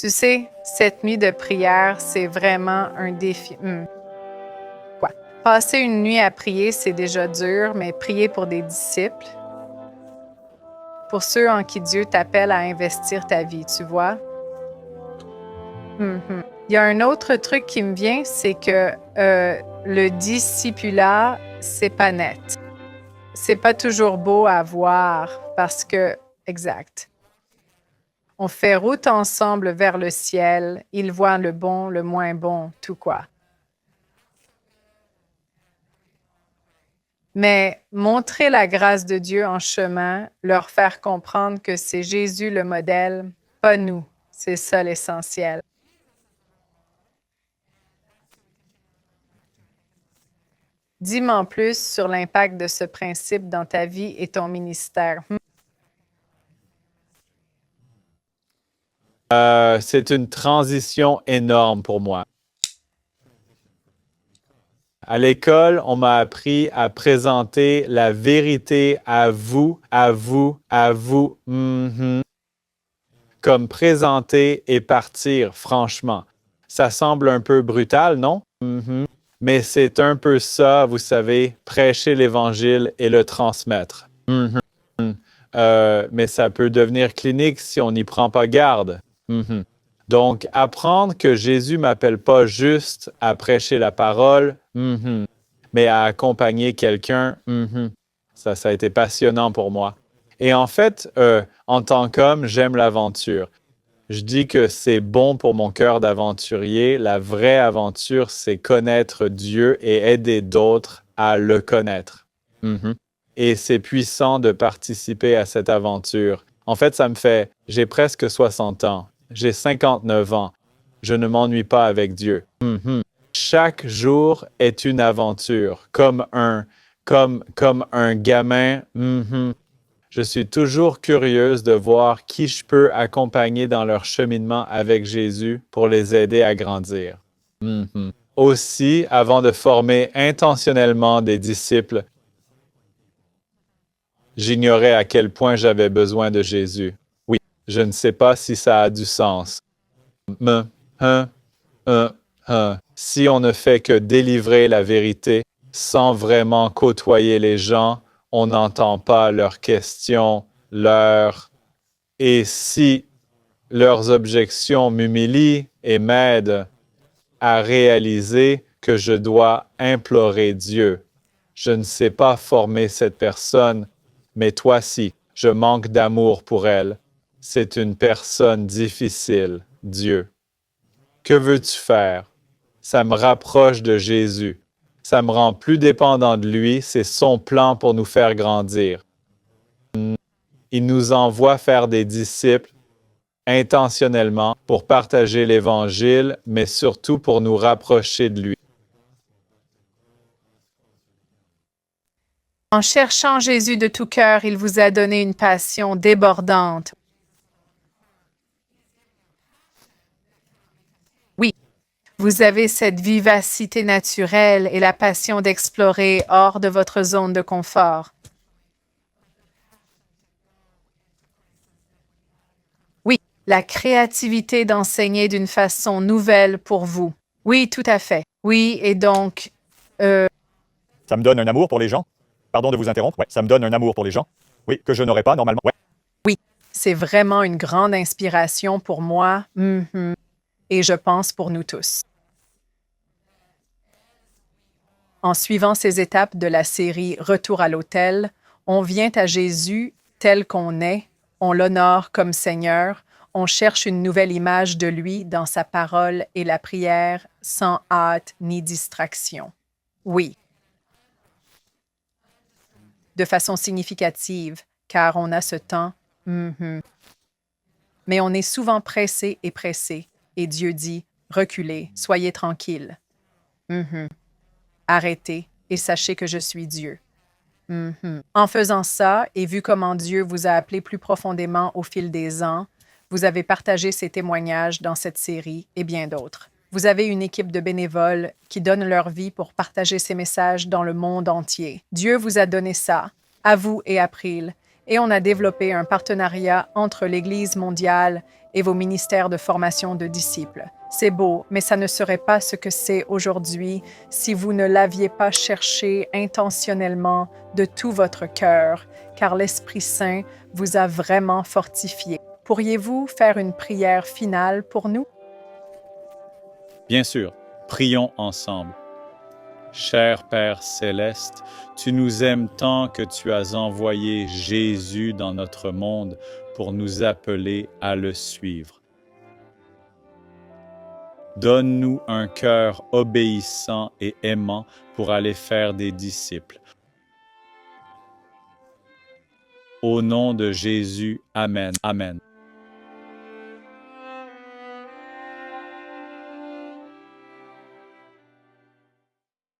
Tu sais, cette nuit de prière, c'est vraiment un défi. Quoi? Passer une nuit à prier, c'est déjà dur, mais prier pour des disciples, pour ceux en qui Dieu t'appelle à investir ta vie, tu vois? Il y a un autre truc qui me vient, c'est que le discipulat, c'est pas net. C'est pas toujours beau à voir parce que, exact. On fait route ensemble vers le ciel. Ils voient le bon, le moins bon, tout quoi. Mais montrer la grâce de Dieu en chemin, leur faire comprendre que c'est Jésus le modèle, pas nous. C'est ça l'essentiel. Dis-moi en plus sur l'impact de ce principe dans ta vie et ton ministère. C'est une transition énorme pour moi. À l'école, on m'a appris à présenter la vérité à vous, comme présenter et partir, franchement. Ça semble un peu brutal, non? Mais c'est un peu ça, vous savez, prêcher l'Évangile et le transmettre. Mais ça peut devenir clinique si on n'y prend pas garde. Donc, apprendre que Jésus m'appelle pas juste à prêcher la parole, mais à accompagner quelqu'un, ça a été passionnant pour moi. Et en fait, en tant qu'homme, j'aime l'aventure. Je dis que c'est bon pour mon cœur d'aventurier. La vraie aventure, c'est connaître Dieu et aider d'autres à le connaître. Et c'est puissant de participer à cette aventure. En fait, j'ai presque 60 ans. J'ai 59 ans. Je ne m'ennuie pas avec Dieu. Chaque jour est une aventure, comme un gamin. Je suis toujours curieuse de voir qui je peux accompagner dans leur cheminement avec Jésus pour les aider à grandir. Aussi, avant de former intentionnellement des disciples, j'ignorais à quel point j'avais besoin de Jésus. Oui, je ne sais pas si ça a du sens. Si on ne fait que délivrer la vérité sans vraiment côtoyer les gens, on n'entend pas leurs questions, Et si leurs objections m'humilient et m'aident à réaliser que je dois implorer Dieu. Je ne sais pas former cette personne, mais toi si, je manque d'amour pour elle. C'est une personne difficile, Dieu. Que veux-tu faire? Ça me rapproche de Jésus. Ça me rend plus dépendant de lui. C'est son plan pour nous faire grandir. Il nous envoie faire des disciples intentionnellement pour partager l'Évangile, mais surtout pour nous rapprocher de lui. En cherchant Jésus de tout cœur, il vous a donné une passion débordante. Oui, vous avez cette vivacité naturelle et la passion d'explorer hors de votre zone de confort. Oui, la créativité d'enseigner d'une façon nouvelle pour vous. Oui, tout à fait. Oui, et donc, Ça me donne un amour pour les gens. Pardon de vous interrompre. Ouais, ça me donne un amour pour les gens. Oui, que je n'aurais pas normalement. Ouais. oui, c'est vraiment une grande inspiration pour moi. Et je pense pour nous tous. En suivant ces étapes de la série Retour à l'autel, on vient à Jésus tel qu'on est, on l'honore comme Seigneur, on cherche une nouvelle image de lui dans sa parole et la prière sans hâte ni distraction. Oui. De façon significative, car on a ce temps. Mais on est souvent pressé, et Dieu dit, reculez, soyez tranquilles. Arrêtez et sachez que je suis Dieu. En faisant ça, et vu comment Dieu vous a appelé plus profondément au fil des ans, vous avez partagé ces témoignages dans cette série et bien d'autres. Vous avez une équipe de bénévoles qui donnent leur vie pour partager ces messages dans le monde entier. Dieu vous a donné ça, à vous et à April, et on a développé un partenariat entre l'Église mondiale et vos ministères de formation de disciples. C'est beau, mais ça ne serait pas ce que c'est aujourd'hui si vous ne l'aviez pas cherché intentionnellement de tout votre cœur, car l'Esprit Saint vous a vraiment fortifié. Pourriez-vous faire une prière finale pour nous? Bien sûr, prions ensemble. Cher Père céleste, tu nous aimes tant que tu as envoyé Jésus dans notre monde pour nous appeler à le suivre. Donne-nous un cœur obéissant et aimant pour aller faire des disciples. Au nom de Jésus, Amen. Amen.